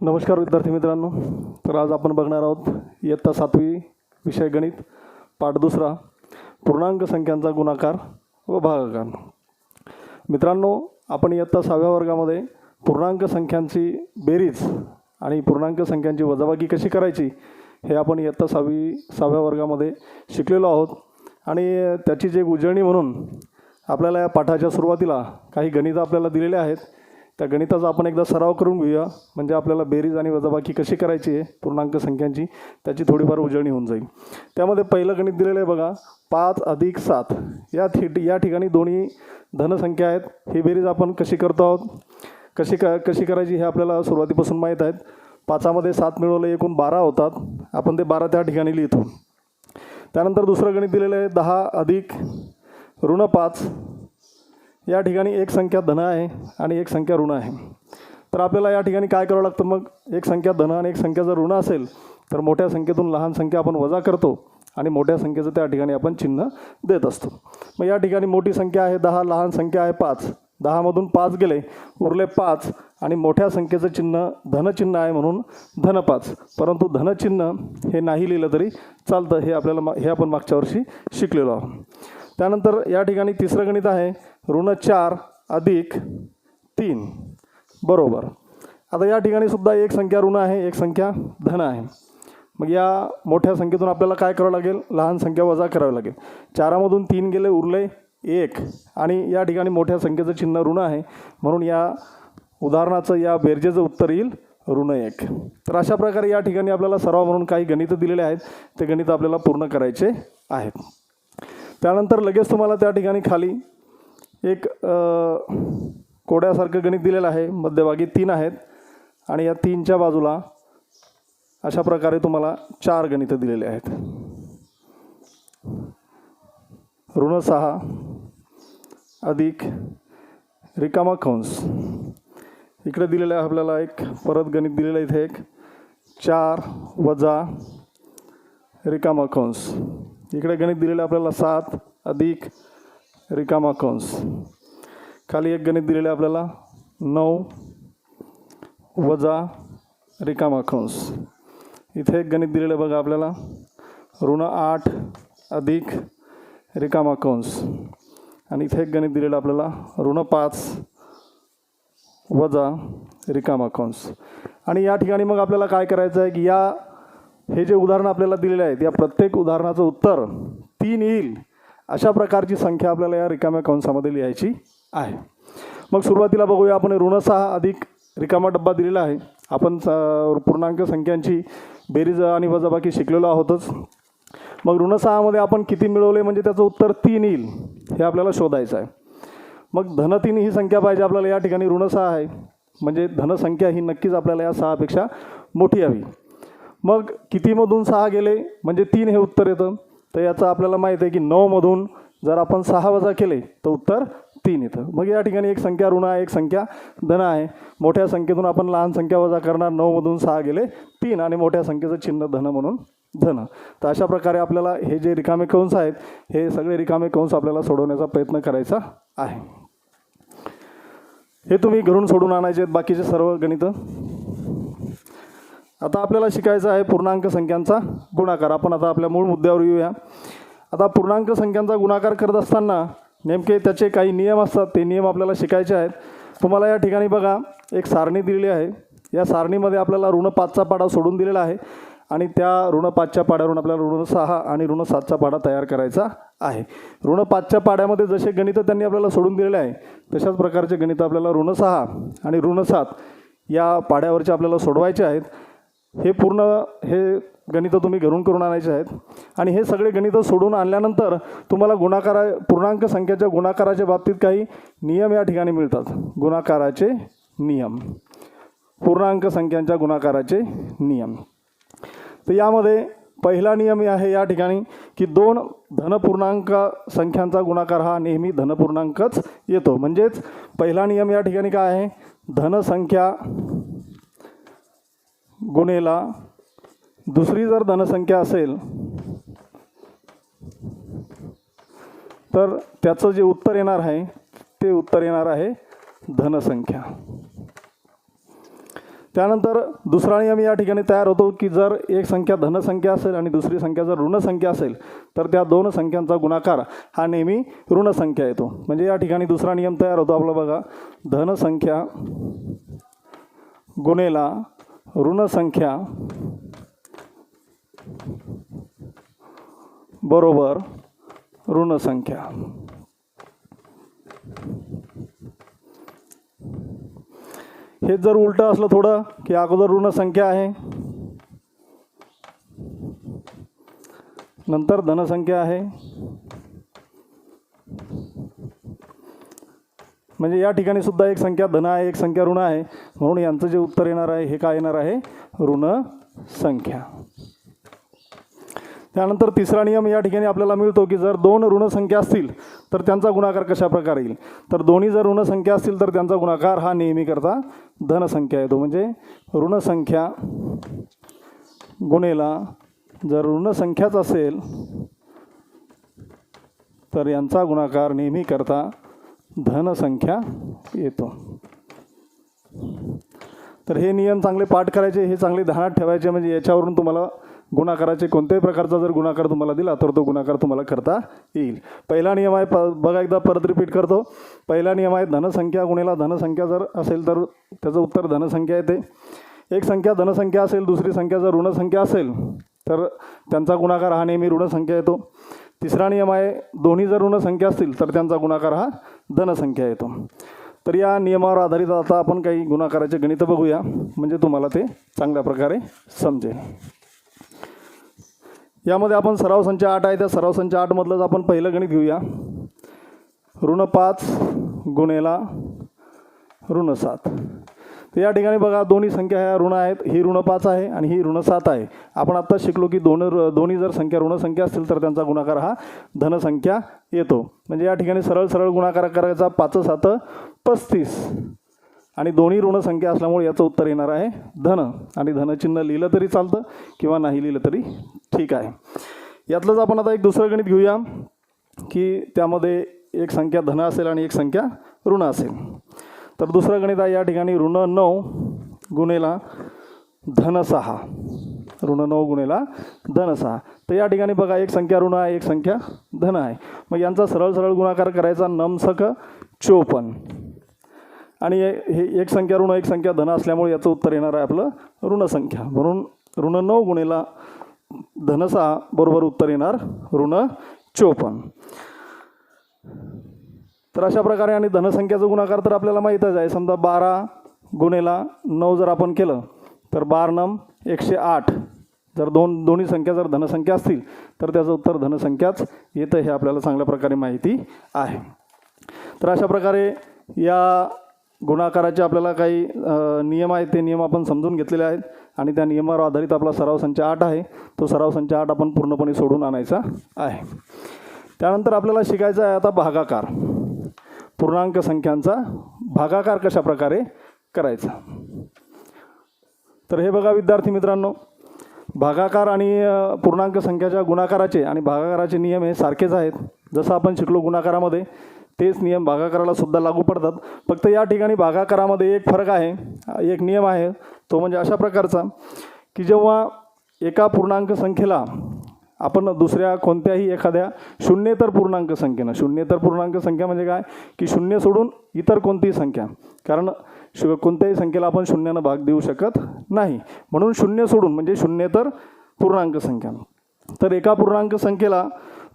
नमस्कार विद्यार्थी मित्रांनो. तर आज आपण बघणार आहोत इयत्ता 7वी विषय गणित पाठ दुसरा पूर्णांक संख्यांचा गुणाकार व भागाकार. मित्रांनो, आपण इयत्ता 6व्या वर्गामध्ये पूर्णांक संख्यांची बेरीज आणि पूर्णांक संख्यांची वजाबाकी कशी करायची हे आपण इयत्ता 6व्या वर्गामध्ये शिकलेलो आहोत. आणि त्याची जे उजळणी म्हणून आपल्याला या पाठाच्या सुरुवातीला काही गणितं आपल्याला दिलेले आहेत. त्या गणिताचा आपण एकदा सराव करून घेऊया, म्हणजे आपल्याला बेरीज आणि वजाबाकी कशी करायची आहे पूर्णांक संख्यांची त्याची थोडीफार उजळणी होऊन जाईल. त्यामध्ये पहिलं गणित दिलेलं आहे बघा, 5 अधिक 7. या ठिकाणी दोन्ही धनसंख्या आहेत. ही बेरीज आपण कशी करतो आहोत, कशी करायची हे आपल्याला सुरुवातीपासून माहीत आहेत. 5मध्ये 7 मिळवले एकूण 12 होतात. आपण ते 12 त्या ठिकाणी लिहितो. त्यानंतर दुसरं गणित दिलेलं आहे 10 अधिक ऋण 5. या ठिकाणी एक संख्या धन आहे आणि एक संख्या ऋण आहे. तर आपल्याला या ठिकाणी काय करावं लागतं, मग एक संख्या धन आणि एक संख्या जर ऋण असेल तर मोठ्या संख्येतून लहान संख्या आपण वजा करतो आणि मोठ्या संख्येचं त्या ठिकाणी आपण चिन्ह देत असतो. मग या ठिकाणी मोठी संख्या आहे 10, लहान संख्या आहे 5. 10मधून 5 गेले, उरले 5 आणि मोठ्या संख्येचं चिन्ह धनचिन्ह आहे म्हणून धन 5. परंतु धनचिन्ह हे नाही लिहिलं तरी चालतं. हे आपण मागच्या वर्षी शिकलेलो आहोत. त्यानंतर या ठिकाणी तिसरं गणित आहे ऋण 4 अधिक 3 बरोबर. आता या ठिकाणी सुद्धा एक संख्या ऋण आहे, एक संख्या धन आहे. मग या मोठ्या संख्येतून आपल्याला काय करावं लागेल, लहान संख्या वजा करावी लागेल. 4मधून 3 गेले, उरले 1 आणि या ठिकाणी मोठ्या संख्येचं चिन्ह ऋण आहे म्हणून या उदाहरणाचं या बेरजेचं उत्तर येईल ऋण 1. तर अशा प्रकारे या ठिकाणी आपल्याला सराव म्हणून काही गणितं दिलेले आहेत. ते गणित आपल्याला पूर्ण करायचे आहेत. त्यानंतर लगेच तुम्हाला त्या ठिकाणी खाली एक कोड्यासारखं गणित दिलेलं आहे. मध्यभागी 3 आहेत आणि या 3च्या बाजूला अशा प्रकारे तुम्हाला 4 गणितं दिलेले आहेत. ऋण 6 अधिक रिकामा कंस. इकडे दिलेलं आहे आपल्याला एक परत गणित दिलेलं आहे. इथे एक 4 वजा रिकामा कंस. इकडे गणित दिलेलं आपल्याला 7 अधिक रिकामा कंस. खाली एक गणित दिलेलं आहे आपल्याला 9 वजा रिकामा कंस. इथे एक गणित दिलेलं बघा आपल्याला ऋण 8 अधिक रिकामा कंस. आणि इथे एक गणित दिलेलं आपल्याला ऋण 5 वजा रिकामा कंस. आणि या ठिकाणी मग आपल्याला काय करायचं आहे की हे जे उदाहरण आपल्याला दिलेले आहेत या प्रत्येक उदाहरणाचं उत्तर 3 येईल अशा प्रकारची संख्या आपल्याला या रिकाम्या कंसामध्ये लिहायची आहे. मग सुरुवातीला बघूया आपण ऋण 6 अधिक रिकामा डब्बा दिलेला आहे. आपण पूर्णांक संख्यांची बेरीज आणि वजाबाकी शिकलेलो आहोतच. मग ऋण 6मध्ये आपण किती मिळवले म्हणजे त्याचं उत्तर 3 येईल हे आपल्याला शोधायचं आहे. मग धन 3 ही संख्या पाहिजे आपल्याला. या ठिकाणी ऋण 6 आहे म्हणजे धनसंख्या ही नक्कीच आपल्याला या 6पेक्षा मोठी हवी. मग कितीमधून 6 गेले म्हणजे 3 हे उत्तर येतं. तर याचं आपल्याला माहीत आहे की 9मधून जर आपण 6 वजा केले तर उत्तर 3 येतं. मग या ठिकाणी एक संख्या ऋण आहे, एक संख्या धन आहे. मोठ्या संख्येतून आपण लहान संख्या वजा करणार. 9मधून 6 गेले 3 आणि मोठ्या संख्येचं चिन्ह धन म्हणून धन. तर अशा प्रकारे आपल्याला हे जे रिकामे कंस आहेत हे सगळे रिकामे कंस आपल्याला सोडवण्याचा प्रयत्न करायचा आहे. हे तुम्ही घरून सोडून आणायचे आहेत बाकीचे सर्व गणितं. आता आपल्याला शिकायचं आहे पूर्णांक संख्यांचा गुणाकार. आपण आता आपल्या मूळ मुद्द्यावर येऊया. आता पूर्णांक संख्यांचा गुणाकार करत असताना नेमके त्याचे काही नियम असतात. ते नियम आपल्याला शिकायचे आहेत. तुम्हाला या ठिकाणी बघा एक सारणी दिलेली आहे. या सारणीमध्ये आपल्याला ऋण 5चा पाढा सोडून दिलेला आहे आणि त्या ऋण 5च्या पाढ्यावरून आपल्याला ऋण 6 आणि ऋण 7चा पाढा तयार करायचा आहे. ऋण 5च्या पाढ्यामध्ये जसे गणितं त्यांनी आपल्याला सोडून दिलेले आहे तशाच प्रकारचे गणितं आपल्याला ऋण 6 आणि ऋण 7 या पाढ्यावरचे आपल्याला सोडवायचे आहेत. हे गणितं तुम्ही घरून करून आणायचे आहेत. आणि हे सगळे गणितं सोडून आणल्यानंतर तुम्हाला पूर्णांक संख्येच्या गुणाकाराच्या बाबतीत काही नियम या ठिकाणी मिळतात. गुणाकाराचे नियम, पूर्णांक संख्यांच्या गुणाकाराचे नियम. तर यामध्ये पहिला नियम आहे या ठिकाणी की 2 धनपूर्णांक संख्यांचा गुणाकार हा नेहमी धनपूर्णांकच येतो. म्हणजेच पहिला नियम या ठिकाणी काय आहे, धनसंख्या गुणेला दुसरी जर धनसंख्या असेल तर त्याचं जे उत्तर येणार आहे ते उत्तर येणार आहे धनसंख्या. त्यानंतर दुसरा नियम या ठिकाणी तयार होतो की जर एक संख्या धनसंख्या असेल आणि दुसरी संख्या जर ऋणसंख्या असेल तर त्या दोन संख्यांचा गुणाकार हा नेहमी ऋणसंख्या येतो. म्हणजे या ठिकाणी दुसरा नियम तयार होतो आपला बघा, धनसंख्या गुणेला ऋणसंख्या बरोबर ऋणसंख्या. हे जर उलटं असलं थोडं की अगोदर ऋणसंख्या आहे नंतर धनसंख्या आहे, म्हणजे या ठिकाणी सुद्धा एक संख्या धन आहे एक संख्या ऋण आहे, म्हणून यांचं जे उत्तर येणार आहे हे काय येणार आहे, ऋणसंख्या. त्यानंतर तिसरा नियम या ठिकाणी आपल्याला मिळतो की जर दोन ऋणसंख्या असतील तर त्यांचा गुणाकार कशा प्रकारे येईल. तर दोन्ही जर ऋणसंख्या असतील तर त्यांचा गुणाकार हा नेहमी करता धनसंख्या येतो. म्हणजे ऋणसंख्या गुणेला जर ऋणसंख्याच असेल तर यांचा गुणाकार नेहमी करता धनसंख्या येतो. तर हे नियम चांगले पाठ करायचे, हे चांगले ध्यानात ठेवायचे, म्हणजे याच्यावरून तुम्हाला गुणाकाराचे कोणत्याही प्रकारचा जर गुणाकार तुम्हाला दिला तर तो गुणाकार तुम्हाला करता येईल. पहिला नियम आहे बघा एकदा परत रिपीट करतो. पहिला नियम आहे धनसंख्या गुणेला धनसंख्या जर असेल तर त्याचं उत्तर धनसंख्या येते. एक संख्या धनसंख्या असेल दुसरी संख्या जर ऋणसंख्या असेल तर त्यांचा गुणाकार हा नेहमी ऋणसंख्या येतो. तिसरा नियम आहे दोन्ही जर ऋणसंख्या असतील तर त्यांचा गुणाकार हा धनसंख्या येतो. तर या नियमावर आधारित आता आपण काही गुणाकाराचे गणित बघूया, म्हणजे तुम्हाला ते चांगल्या प्रकारे समजेल. यामध्ये आपण सराव संच 8 आहे, त्या सराव संच 8 मधलंच आपण पहिलं गणित घेऊया. ऋण 5 गुणेला ऋण 7. तर या ठिकाणी बघा दोन्ही संख्या ह्या ऋण आहेत, ही ऋण 5 आहे आणि ही ऋण 7 आहे. आपण आत्ता शिकलो की दोन्ही जर संख्या ऋणसंख्या असतील तर त्यांचा गुणाकार हा धनसंख्या येतो. म्हणजे या ठिकाणी सरळ सरळ गुणाकार करायचा, 5 7 35 आणि दोन्ही ऋणसंख्या असल्यामुळे याचं उत्तर येणार आहे धन. आणि धनचिन्ह लिहिलं तरी चालतं किंवा नाही लिहिलं तरी ठीक आहे. यातलंच आपण आता एक दुसरं गणित घेऊया की त्यामध्ये एक संख्या धन असेल आणि एक संख्या ऋण असेल. तर दुसरं गणित आहे या ठिकाणी ऋण 9 गुणेला धन 6. ऋण 9 गुणेला धन 6. तर या ठिकाणी बघा एक संख्या ऋण आहे एक संख्या धन आहे, मग यांचा सरळ सरळ गुणाकार करायचा, नमसक 54 आणि हे एक संख्या ऋण एक संख्या धन असल्यामुळे याचं उत्तर येणार आहे आपलं ऋणसंख्या. म्हणून ऋण 9 गुणेला धन 6 बरोबर उत्तर येणार ऋण 54. तर अशा प्रकारे आणि धनसंख्याचा गुणाकार तर आपल्याला माहीतच आहे. समजा 12 गुणेला 9 जर आपण केलं तर 12 9 108. जर दोन्ही संख्या जर धनसंख्या असतील तर त्याचं उत्तर धनसंख्याच येतं, हे आपल्याला चांगल्या प्रकारे माहिती आहे. तर अशा प्रकारे या गुणाकाराचे आपल्याला काही नियम आहेत, ते नियम आपण समजून घेतलेले आहेत आणि त्या नियमावर आधारित आपला सराव संच 8 आहे. तो सराव संच 8 आपण पूर्णपणे सोडून आणायचा आहे. त्यानंतर आपल्याला शिकायचं आहे आता भागाकार. पूर्णांक संख्यांचा भागाकार कशा प्रकारे करायचा. तर हे बघा विद्यार्थी मित्रांनो, भागाकार आणि पूर्णांक संख्याच्या गुणाकाराचे आणि भागाकाराचे नियम हे सारखेच आहेत. जसं आपण शिकलो गुणाकारामध्ये तेच नियम भागाकाराला सुद्धा लागू पडतात. फक्त या ठिकाणी भागाकारामध्ये एक फरक आहे, एक नियम आहे, तो म्हणजे अशा प्रकारचा की जेव्हा एका पूर्णांक संख्येला आपण दुसऱ्या कोणत्याही एखाद्या शून्येतर पूर्णांक संख्येनं, शून्येतर पूर्णांक संख्या म्हणजे काय की शून्य सोडून इतर कोणतीही संख्या, कारण कोणत्याही संख्येला आपण शून्यानं भाग देऊ शकत नाही, म्हणून शून्य सोडून म्हणजे शून्येतर पूर्णांक संख्या. तर एका पूर्णांक संख्येला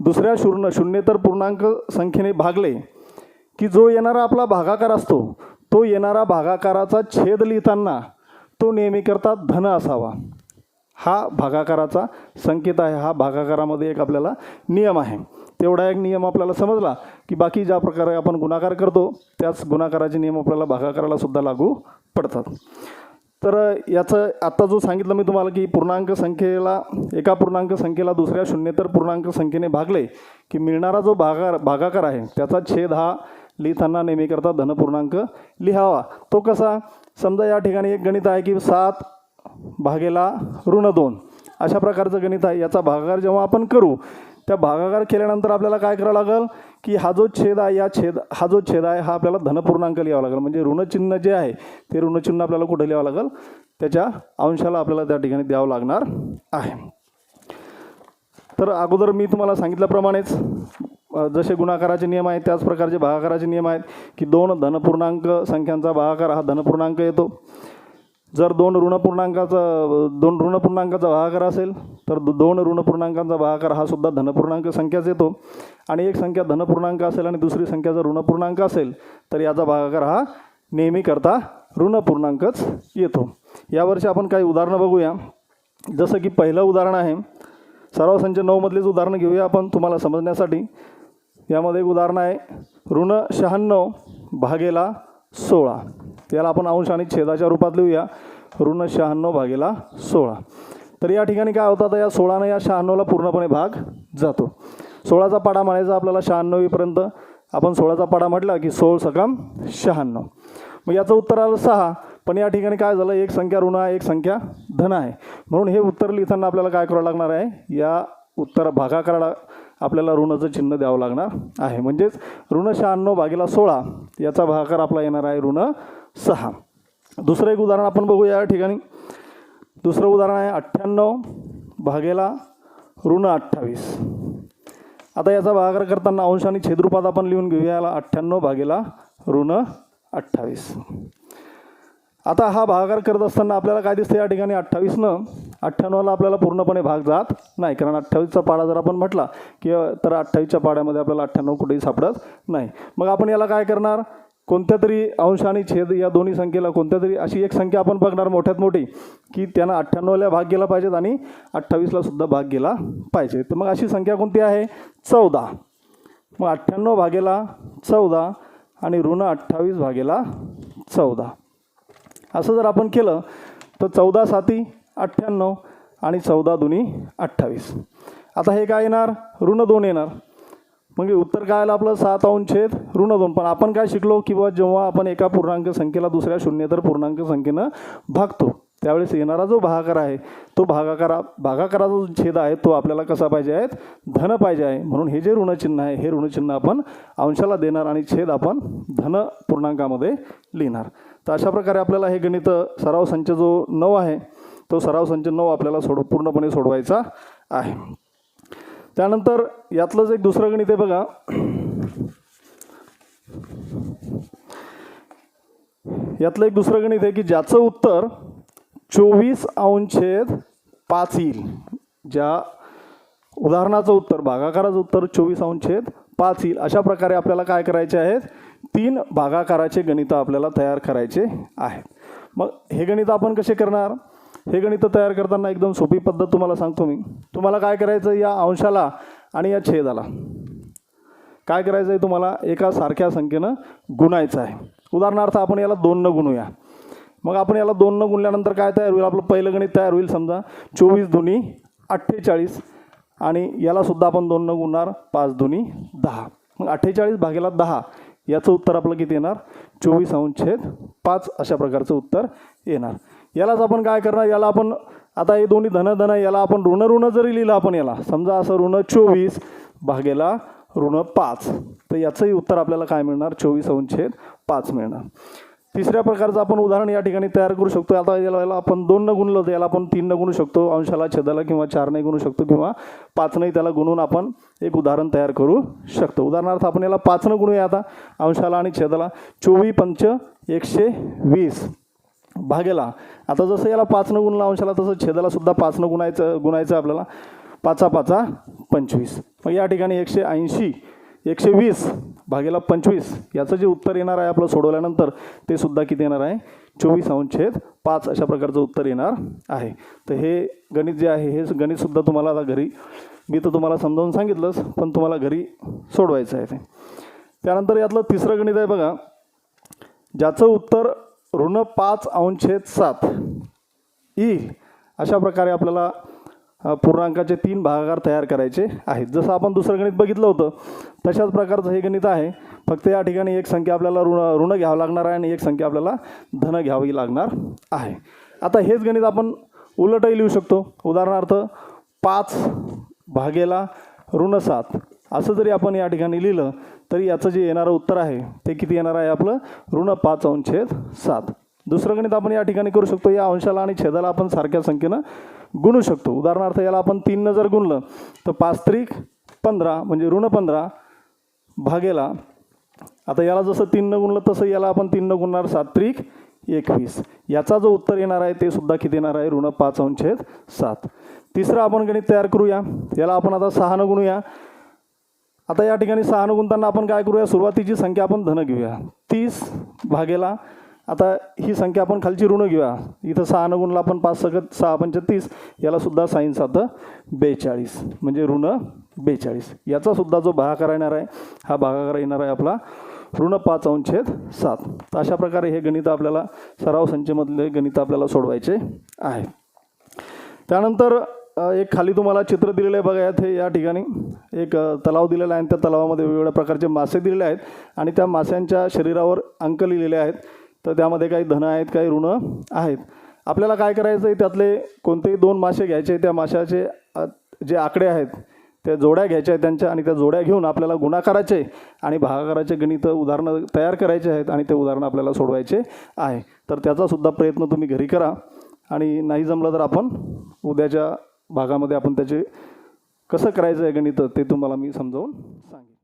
दुसऱ्या शून्येतर पूर्णांक संख्येने भागले की जो येणारा आपला भागाकार असतो, तो येणारा भागाकाराचा छेद लिहिताना तो नेहमी करता धन असावा. हा भागाकाराचा संकेत आहे. हा भागाकारामध्ये एक आपल्याला नियम आहे. तेवढा एक नियम आपल्याला समजला की बाकी ज्या प्रकारे आपण गुणाकार करतो त्याच गुणाकाराचे नियम आपल्याला भागाकाराला सुद्धा लागू पडतात. तर याचं आत्ता जो सांगितलं मी तुम्हाला की पूर्णांक संख्येला एका पूर्णांक संख्येला दुसऱ्या शून्येतर पूर्णांक संख्येने भागले की मिळणारा जो भागाकार आहे त्याचा छेद हा लिहिताना नेहमी करता धनपूर्णांक लिहावा. तो कसा, समजा या ठिकाणी एक गणित आहे की 7 भागेला ऋण 2 अशा प्रकारचं गणित आहे. याचा भागाकार जेव्हा आपण करू त्या भागाकार केल्यानंतर आपल्याला काय करावं लागेल की हा जो छेद आहे हा जो छेद आहे हा आपल्याला धनपूर्णांक लिहावा लागेल. म्हणजे ऋणचिन्ह जे आहे ते ऋणचिन्ह आपल्याला कुठे लिहावं लागेल, त्याच्या अंशाला आपल्याला त्या ठिकाणी द्यावं लागणार आहे. तर अगोदर मी तुम्हाला सांगितल्याप्रमाणेच जसे गुणाकाराचे नियम आहेत त्याच प्रकारचे भागाकाराचे नियम आहेत की दोन धनपूर्णांक संख्यांचा भागाकार हा धनपूर्णांक येतो. जर दोन ऋणपूर्णांकाचा भागाकार असेल तर दोन ऋणपूर्णांकांचा भागाकार हा सुद्धा धनपूर्णांक संख्याच येतो. आणि एक संख्या धनपूर्णांक असेल आणि दुसरी संख्या जर ऋणपूर्णांक असेल तर याचा भागाकार हा नेहमी करता ऋणपूर्णांकच येतो. यावर्षी आपण काही उदाहरणं बघूया. जसं की पहिलं उदाहरण आहे, सराव संच 9 मधलेच उदाहरण घेऊया आपण तुम्हाला समजण्यासाठी. यामध्ये एक उदाहरण आहे ऋण 96 भागेला 16. याला आपण अंश आणि छेदाच्या रूपात लिहूया, ऋण 96 भागेला 16. तर या ठिकाणी काय होतं, तर या 16ने या 96ला पूर्णपणे भाग जातो. 16चा पाडा म्हणायचा आपल्याला 96 येईपर्यंत. आपण 16चा पाडा म्हटला की 16 सकम 96. मग याचं उत्तर आलं 6. पण या ठिकाणी काय झालं, एक संख्या ऋण आहे एक संख्या धन आहे. म्हणून हे उत्तर लिहिताना आपल्याला काय करावं लागणार आहे, या उत्तर भागाकाराला आपल्याला ऋणाचं चिन्ह द्यावं लागणार आहे. म्हणजेच ऋण 96 भागेला 16 याचा भागाकार आपला येणार आहे ऋण 6. दुसरं एक उदाहरण आपण बघूया. या ठिकाणी दुसरं उदाहरण आहे 98 भागेला ऋण 28. आता याचा भागाकार करताना अंश आणि छेदरूपात आपण लिहून घेऊया याला 98 भागेला ऋण 28. आता हा भागाकार करत असताना आपल्याला काय दिसतं, या ठिकाणी 28नं 98ला आपल्याला पूर्णपणे भाग जात नाही. कारण 28चा पाडा जर आपण म्हटला की तर 28च्या पाड्यामध्ये आपल्याला 98 कुठेही सापडत नाही. मग आपण याला काय करणार, कोणत्या तरी अंश आणि छेद या दोन्ही संख्येला कोणत्या तरी अशी एक संख्या आपण बघणार मोठ्यात मोठी की त्यानं 98ला भाग गेला पाहिजेत आणि 28ला सुद्धा भाग गेला पाहिजे. तर मग अशी संख्या कोणती आहे, 14. मग 98 भागेला 14 आणि ऋण 28 भागेला 14 असं जर आपण केलं तर 14 साती 98 आणि 14 दुनी 28. आता हे काय येणार, ऋण 2 येणार. म्हणजे उत्तर काय आलं आपलं 7 अंश छेद ऋण 2. पण आपण काय शिकलो की जेव्हा आपण एका पूर्णांक संख्येला दुसऱ्या शून्येतर पूर्णांक संख्येनं भागतो त्यावेळेस येणारा जो भागाकार आहे तो भागाकाराचा जो छेद आहे तो आपल्याला कसा पाहिजे आहे, धन पाहिजे आहे. म्हणून हे जे ऋणचिन्ह आहे हे ऋणचिन्ह आपण अंशाला देणार आणि छेद आपण धन पूर्णांकामध्ये लिहिणार. तर अशा प्रकारे आपल्याला हे गणित सराव संच जो 9 आहे तो सराव संच 9 आपल्याला पूर्णपणे सोडवायचा आहे. त्यानंतर यातलंच एक दुसरं गणित आहे बघा. यातलं एक दुसरं गणित आहे की ज्याचं उत्तर 24 अंश छेद 5 येईल. ज्या उदाहरणाचं उत्तर भागाकाराचं उत्तर 24 अंश छेद 5 येईल. अशा प्रकारे आपल्याला काय करायचे आहेत, 3 भागाकाराचे गणित आपल्याला तयार करायचे आहेत. मग हे गणित आपण कसे करणार, हे गणित तयार करताना एकदम सोपी पद्धत तुम्हाला सांगतो मी. तुम्हाला काय करायचं, या अंशाला आणि या छेदाला काय करायचं आहे, तुम्हाला एका सारख्या संख्येनं गुणायचं आहे. उदाहरणार्थ आपण याला 2 न गुणूया. मग आपण याला 2 न गुणल्यानंतर काय तयार होईल, आपलं पहिलं गणित तयार होईल. समजा 24 दुनी 48 आणि याला सुद्धा आपण 2 न गुणणार, 5 दुनी 10. मग 48 भागेला 10 याचं उत्तर आपलं किती येणार, 24 अंश छेद 5 अशा प्रकारचं उत्तर येणार. यालाच आपण काय करणार, याला आपण आता हे दोन्ही धन धन याला आपण ऋण ऋण जरी लिहिलं आपण याला, समजा असं ऋण 24 भागेला ऋण 5, तर याचंही उत्तर आपल्याला काय मिळणार, 24 अंश छेद 5 मिळणार. तिसऱ्या प्रकारचं आपण उदाहरण या ठिकाणी तयार करू शकतो. आता याला आपण 2 न गुणलं तर याला आपण 3 न गुणू शकतो अंशाला छेदाला, किंवा 4 नाही गुणू शकतो, किंवा 5 नाही त्याला गुणून आपण एक उदाहरण तयार करू शकतो. उदाहरणार्थ आपण याला 5 न गुणूया आता अंशाला आणि छेदाला. 24 पंच 120 भागेला, आता जसं याला 5 न गुणला अंशाला तसं छेदाला सुद्धा 5 न गुणायचं आपल्याला. 5 5 25. मग या ठिकाणी 180 120 भागेला 25 याचं जे उत्तर येणार आहे आपलं सोडवल्यानंतर ते सुद्धा किती येणार आहे, 24 अंश छेद 5 अशा प्रकारचं उत्तर येणार आहे. तर हे गणित जे आहे हे गणितसुद्धा तुम्हाला आता घरी, मी तर तुम्हाला समजावून सांगितलंच, पण तुम्हाला घरी सोडवायचं आहे ते. त्यानंतर यातलं तिसरं गणित आहे बघा, ज्याचं उत्तर ऋण 5 अंश छेद 7 येईल. अशा प्रकारे आपल्याला पूर्णांकाचे 3 भागाकार तयार करायचे आहेत. जसं आपण दुसरं गणित बघितलं होतं तशाच प्रकारचं हे गणित आहे. फक्त या ठिकाणी एक संख्या आपल्याला ऋण घ्यावं लागणार आहे आणि एक संख्या आपल्याला धन घ्यावी लागणार आहे. आता हेच गणित आपण उलटही लिहू शकतो. उदाहरणार्थ 5 भागेला ऋण 7 असं जरी आपण या ठिकाणी लिहिलं तरी याचं जे येणारं उत्तर आहे ते किती येणार आहे आपलं, ऋण 5 अंश छेद 7. दुसरं गणित आपण या ठिकाणी करू शकतो, या अंशाला आणि छेदाला आपण सारख्या संख्येनं गुणू शकतो. उदाहरणार्थ याला आपण 3 जर गुणलं तर 5 त्रिक 15 म्हणजे ऋण 15 भागेला, आता याला जसं 3 गुणलं तसं याला आपण 3 गुणणार 7 त्रिक 21. याचा जो उत्तर येणार आहे ते सुद्धा किती येणार आहे, ऋण 5/7. तिसरं आपण गणित तयार करूया. याला आपण आता 6 गुणूया. आता या ठिकाणी 6 गुणताना आपण काय करूया, सुरुवातीची संख्या आपण धन घेऊया. 30 भागेला, आता ही संख्या आपण खालची ऋण घेऊया. इथं 6 गुणला आपण 5 सकट 6 पंच 30, याला सुद्धा साईन 7 42 म्हणजे ऋण 42. याचा सुद्धा जो भागाकार येणार आहे हा भागाकार येणार आहे आपला ऋण 5/7. तर अशा प्रकारे हे गणित आपल्याला सराव संचमधले गणित आपल्याला सोडवायचे आहे. त्यानंतर एक खाली तुम्हाला चित्र दिलेलं आहे बघा. यात हे या ठिकाणी एक तलाव दिलेला आहे आणि त्या तलावामध्ये वेगवेगळ्या प्रकारचे मासे दिलेले आहेत आणि त्या माशांच्या शरीरावर अंक लिहिलेले आहेत. तर त्यामध्ये काही धन आहेत, काही ऋण आहेत. आपल्याला काय करायचं आहे, त्यातले कोणतेही 2 मासे घ्यायचे, त्या माशाचे जे आकडे आहेत त्या जोड्या घ्यायच्या आहेत त्यांच्या, आणि त्या जोड्या घेऊन आपल्याला गुणाकाराचे आणि भागाकाराचे गणित उदाहरणं तयार करायचे आहेत आणि ते उदाहरणं आपल्याला सोडवायचे आहे. तर त्याचासुद्धा प्रयत्न तुम्ही घरी करा आणि नाही जमलं तर आपण उद्याच्या भागामध्ये आपण त्याचे कसं करायचं आहे गणित ते तुम्हाला मी समजावून सांगेन.